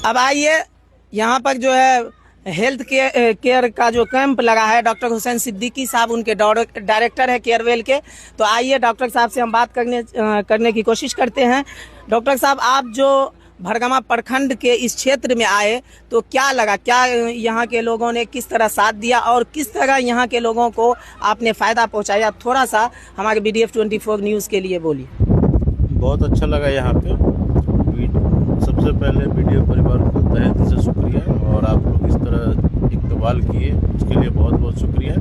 अब आइए यहाँ पर जो है हेल्थ केयर का जो कैंप लगा है, डॉक्टर हुसैन सिद्दीकी साहब उनके डायरेक्टर है केयरवेल के। तो आइए डॉक्टर साहब से हम बात करने की कोशिश करते हैं। डॉक्टर साहब, आप जो भरगमा प्रखंड के इस क्षेत्र में आए तो क्या लगा, क्या यहाँ के लोगों ने किस तरह साथ दिया और किस तरह यहाँ के लोगों को आपने फ़ायदा पहुँचाया, थोड़ा सा हमारे BDF 24 न्यूज़ के लिए बोलिए। बहुत अच्छा लगा यहाँ पे। सबसे पहले BDF परिवार को तहे दिल से शुक्रिया, और आप लोग इस तरह इकबाल किए उसके लिए बहुत बहुत शुक्रिया।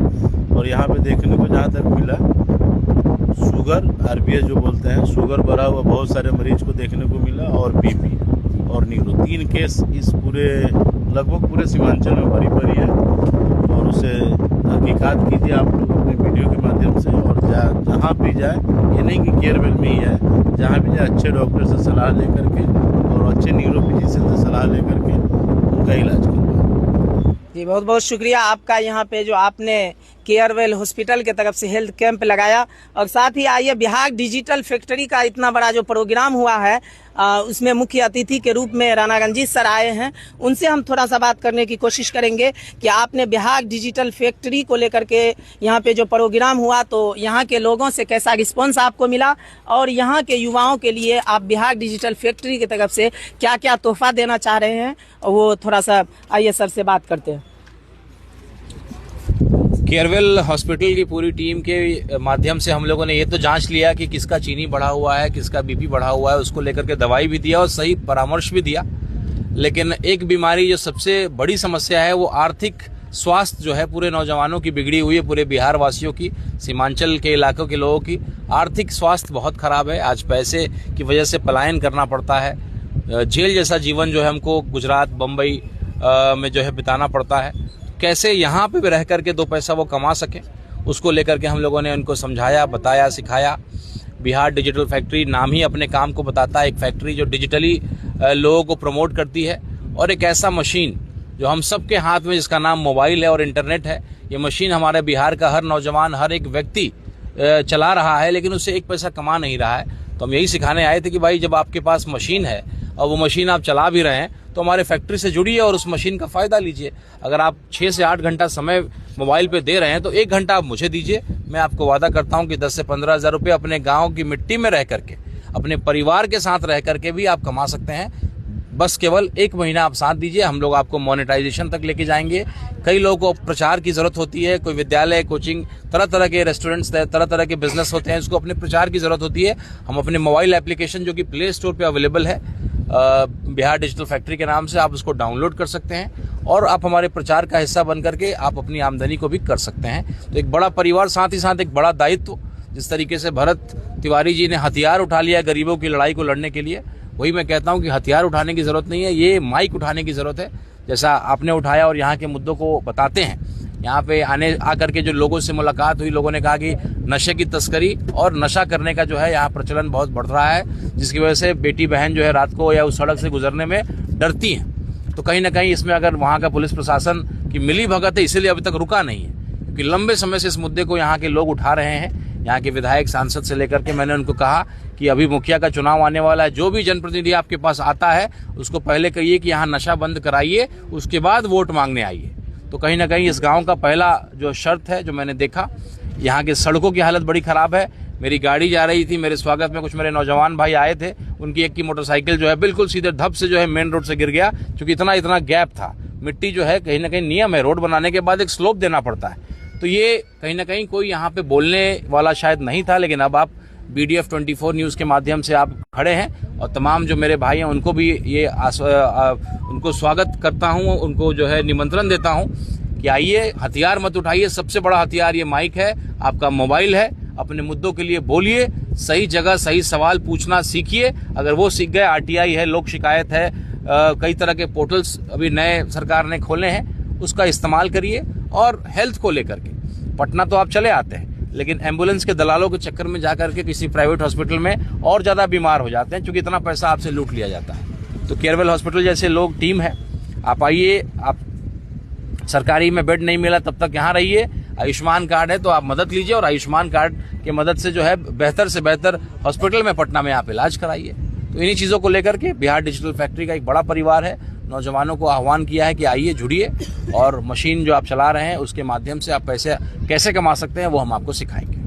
और यहाँ पे देखने को जहाँ तक मिला, शुगर RBS जो बोलते हैं, शुगर बढ़ा हुआ बहुत सारे मरीज को देखने को मिला, और BP और नीरो, 3 केस इस पूरे लगभग पूरे सीमांचल में भरी है। और उसे तहकीकात कीजिए आप लोग अपने वीडियो के माध्यम से, और जहाँ भी जाए, ये नहीं कि केयरवेल में ही है, जहाँ भी जाए अच्छे डॉक्टर से सलाह लेकर के और अच्छे न्यूरोफिजिशियन से सलाह लेकर के उनका इलाज करवाएं। जी, बहुत बहुत शुक्रिया आपका। यहाँ पे जो आपने केयरवेल हॉस्पिटल के तरफ से हेल्थ कैंप लगाया, और साथ ही आइए बिहार डिजिटल फैक्ट्री का इतना बड़ा जो प्रोग्राम हुआ है उसमें मुख्य अतिथि के रूप में राणा रंजीत सर आए हैं। उनसे हम थोड़ा सा बात करने की कोशिश करेंगे कि आपने बिहार डिजिटल फैक्ट्री को लेकर के यहाँ पे जो प्रोग्राम हुआ तो यहाँ के लोगों से कैसा रिस्पॉन्स आपको मिला, और यहाँ के युवाओं के लिए आप बिहार डिजिटल फैक्ट्री की तरफ से क्या क्या तोहफा देना चाह रहे हैं, वो थोड़ा सा आइए सर से बात करते हैं। केयरवेल हॉस्पिटल की पूरी टीम के माध्यम से हम लोगों ने ये तो जांच लिया कि किसका चीनी बढ़ा हुआ है, किसका BP बढ़ा हुआ है, उसको लेकर के दवाई भी दिया और सही परामर्श भी दिया। लेकिन एक बीमारी जो सबसे बड़ी समस्या है वो आर्थिक स्वास्थ्य जो है पूरे नौजवानों की बिगड़ी हुई है, पूरे बिहार वासियों की, सीमांचल के इलाकों के लोगों की आर्थिक स्वास्थ्य बहुत खराब है। आज पैसे की वजह से पलायन करना पड़ता है, जेल जैसा जीवन जो है हमको गुजरात बम्बई में जो है बिताना पड़ता है। कैसे यहाँ पे भी रह करके 2 पैसा वो कमा सके, उसको लेकर के हम लोगों ने उनको समझाया, बताया, सिखाया। बिहार डिजिटल फैक्ट्री नाम ही अपने काम को बताता है, एक फैक्ट्री जो डिजिटली लोगों को प्रमोट करती है, और एक ऐसा मशीन जो हम सबके हाथ में, जिसका नाम मोबाइल है और इंटरनेट है। ये मशीन हमारे बिहार का हर नौजवान, हर एक व्यक्ति चला रहा है, लेकिन उससे 1 पैसा कमा नहीं रहा है। तो हम यही सिखाने आए थे कि भाई जब आपके पास मशीन है और वो मशीन आप चला भी रहे हैं तो हमारे फैक्ट्री से जुड़िए और उस मशीन का फ़ायदा लीजिए। अगर आप 6 से 8 घंटा समय मोबाइल पे दे रहे हैं तो 1 घंटा आप मुझे दीजिए। मैं आपको वादा करता हूं कि 10 से 15 हज़ार रुपये अपने गांव की मिट्टी में रह करके, अपने परिवार के साथ रह करके भी आप कमा सकते हैं। बस केवल 1 महीना आप साथ दीजिए, हम लोग आपको मोनेटाइजेशन तक लेके जाएंगे। कई लोगों को प्रचार की जरूरत होती है, कोई विद्यालय, कोचिंग, तरह तरह के रेस्टोरेंट्स, तरह तरह के बिजनेस होते हैं, उसको अपने प्रचार की जरूरत होती है। हम अपने मोबाइल एप्लीकेशन जो कि प्ले स्टोर पे अवेलेबल है बिहार डिजिटल फैक्ट्री के नाम से, आप उसको डाउनलोड कर सकते हैं और आप हमारे प्रचार का हिस्सा बन करके आप अपनी आमदनी को भी कर सकते हैं। तो एक बड़ा परिवार, साथ ही साथ एक बड़ा दायित्व। जिस तरीके से भरत तिवारी जी ने हथियार उठा लिया गरीबों की लड़ाई को लड़ने के लिए, वही मैं कहता हूं कि हथियार उठाने की जरूरत नहीं है, ये माइक उठाने की जरूरत है, जैसा आपने उठाया और यहाँ के मुद्दों को बताते हैं। यहाँ पे आकर के जो लोगों से मुलाकात हुई, लोगों ने कहा कि नशे की तस्करी और नशा करने का जो है यहाँ प्रचलन बहुत बढ़ रहा है, जिसकी वजह से बेटी बहन जो है रात को या उस सड़क से गुजरने में डरती हैं। तो कहीं ना कहीं इसमें अगर वहाँ का पुलिस प्रशासन की मिली भगत है, इसीलिए अभी तक रुका नहीं है, क्योंकि लंबे समय से इस मुद्दे को यहाँ के लोग उठा रहे हैं। यहाँ के विधायक, सांसद से लेकर के मैंने उनको कहा कि अभी मुखिया का चुनाव आने वाला है, जो भी जनप्रतिनिधि आपके पास आता है उसको पहले कहिए कि यहाँ नशा बंद कराइए, उसके बाद वोट मांगने आइए। तो कहीं ना कहीं इस गांव का पहला जो शर्त है, जो मैंने देखा, यहाँ के सड़कों की हालत बड़ी खराब है। मेरी गाड़ी जा रही थी, मेरे स्वागत में कुछ मेरे नौजवान भाई आए थे, उनकी एक की मोटरसाइकिल जो है बिल्कुल सीधे धप से जो है मेन रोड से गिर गया, क्योंकि इतना गैप था। मिट्टी जो है, कहीं ना कहीं नियम है, रोड बनाने के बाद एक स्लोप देना पड़ता है। तो ये कहीं ना कहीं कोई यहाँ पे बोलने वाला शायद नहीं था, लेकिन अब आप BDF 24 न्यूज़ के माध्यम से आप खड़े हैं, और तमाम जो मेरे भाई हैं उनको भी ये उनको स्वागत करता हूँ, उनको जो है निमंत्रण देता हूँ कि आइए, हथियार मत उठाइए। सबसे बड़ा हथियार ये माइक है, आपका मोबाइल है। अपने मुद्दों के लिए बोलिए, सही जगह सही सवाल पूछना सीखिए। अगर वो सीख गए, RTI है, लोक शिकायत है, कई तरह के पोर्टल्स अभी नए सरकार ने खोले हैं, उसका इस्तेमाल करिए। और हेल्थ को लेकर के पटना तो आप चले आते हैं, लेकिन एम्बुलेंस के दलालों के चक्कर में जाकर के किसी प्राइवेट हॉस्पिटल में और ज़्यादा बीमार हो जाते हैं, क्योंकि इतना पैसा आपसे लूट लिया जाता है। तो केयरवेल हॉस्पिटल जैसे लोग, टीम है, आप आइए। आप सरकारी में बेड नहीं मिला तब तक यहाँ रहिए। आयुष्मान कार्ड है तो आप मदद लीजिए, और आयुष्मान कार्ड की मदद से जो है बेहतर से बेहतर हॉस्पिटल में पटना में आप इलाज कराइए। तो इन्हीं चीज़ों को लेकर के बिहार डिजिटल फैक्ट्री का एक बड़ा परिवार है। नौजवानों को आह्वान किया है कि आइए, जुड़िए और मशीन जो आप चला रहे हैं उसके माध्यम से आप पैसे कैसे कमा सकते हैं वो हम आपको सिखाएंगे।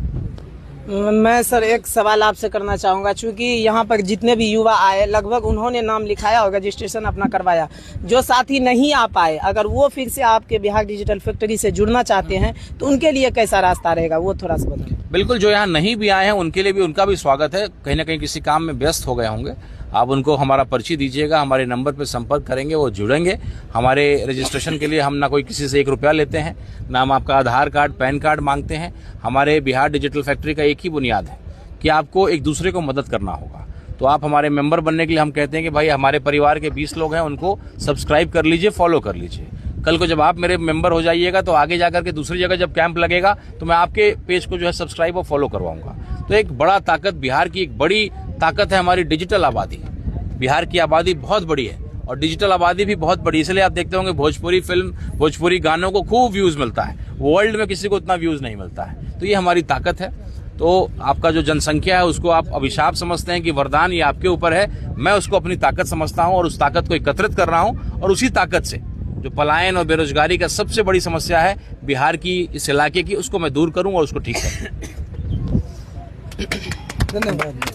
मैं सर एक सवाल आपसे करना चाहूँगा, चूँकि यहाँ पर जितने भी युवा आए लगभग उन्होंने नाम लिखाया और रजिस्ट्रेशन अपना करवाया। जो साथी नहीं आ पाए, अगर वो फिर से आपके बिहार डिजिटल फैक्ट्री से जुड़ना चाहते हैं तो उनके लिए कैसा रास्ता रहेगा, वो थोड़ा सा बताएं। बिल्कुल, जो यहाँ नहीं भी आए हैं उनके लिए भी उनका भी स्वागत है। कहीं ना कहीं किसी काम में व्यस्त हो गए होंगे, आप उनको हमारा पर्ची दीजिएगा, हमारे नंबर पर संपर्क करेंगे, वो जुड़ेंगे। हमारे रजिस्ट्रेशन के लिए हम ना कोई किसी से 1 रुपया लेते हैं, ना हम आपका आधार कार्ड पैन कार्ड मांगते हैं। हमारे बिहार डिजिटल फैक्ट्री का एक ही बुनियाद है कि आपको एक दूसरे को मदद करना होगा। तो आप हमारे मेंबर बनने के लिए हम कहते हैं कि भाई हमारे परिवार के 20 लोग हैं, उनको सब्सक्राइब कर लीजिए, फॉलो कर लीजिए। कल को जब आप मेरे मेंबर हो जाइएगा तो आगे जाकर के दूसरी जगह जब कैंप लगेगा तो मैं आपके पेज को जो है सब्सक्राइब और फॉलो करवाऊंगा। तो एक बड़ा ताकत, बिहार की एक बड़ी ताकत है हमारी डिजिटल आबादी। बिहार की आबादी बहुत बड़ी है और डिजिटल आबादी भी बहुत बड़ी, इसलिए आप देखते होंगे भोजपुरी फिल्म, भोजपुरी गानों को खूब व्यूज मिलता है। वर्ल्ड में किसी को उतना व्यूज नहीं मिलता है। तो ये हमारी ताकत है। तो आपका जो जनसंख्या है उसको आप अभिशाप समझते हैं कि वरदान, ये आपके ऊपर है। मैं उसको अपनी ताकत समझता हूं और उस ताकत को एकत्रित कर रहा हूं और उसी ताकत से जो पलायन और बेरोजगारी का सबसे बड़ी समस्या है बिहार की, इस इलाके की, उसको मैं दूर करूं और उसको ठीक करूं। धन्यवाद।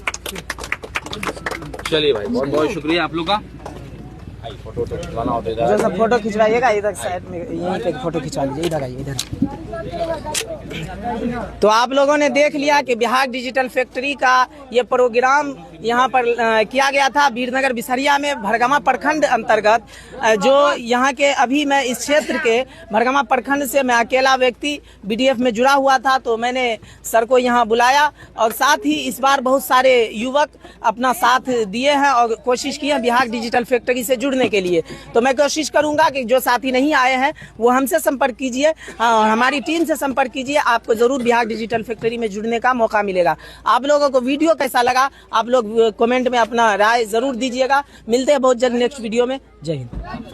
चलिए भाई, बहुत बहुत शुक्रिया आप लोग का। फोटो खिंचवाना होता है, जो सब फोटो खिंचवाइएगा इधर साइड में, यहीं पे फोटो खिंचवा लीजिए। इधर आइए, इधर। तो आप लोगों ने देख लिया कि बिहार डिजिटल फैक्ट्री का ये प्रोग्राम यहाँ पर किया गया था वीरनगर बिसरिया में, भरगमा प्रखंड अंतर्गत। जो यहाँ के, अभी मैं इस क्षेत्र के भरगमा प्रखंड से मैं अकेला व्यक्ति बीडीएफ में जुड़ा हुआ था, तो मैंने सर को यहाँ बुलाया और साथ ही इस बार बहुत सारे युवक अपना साथ दिए हैं और कोशिश की है बिहार डिजिटल फैक्ट्री से जुड़ने के लिए। तो मैं कोशिश करूंगा कि जो साथी नहीं आए हैं वो हमसे संपर्क कीजिए, हमारी टीम से संपर्क कीजिए, आपको जरूर बिहार डिजिटल फैक्ट्री में जुड़ने का मौका मिलेगा। आप लोगों को वीडियो कैसा लगा आप लोग कमेंट में अपना राय जरूर दीजिएगा। मिलते हैं बहुत जल्द नेक्स्ट वीडियो में। जय हिंद।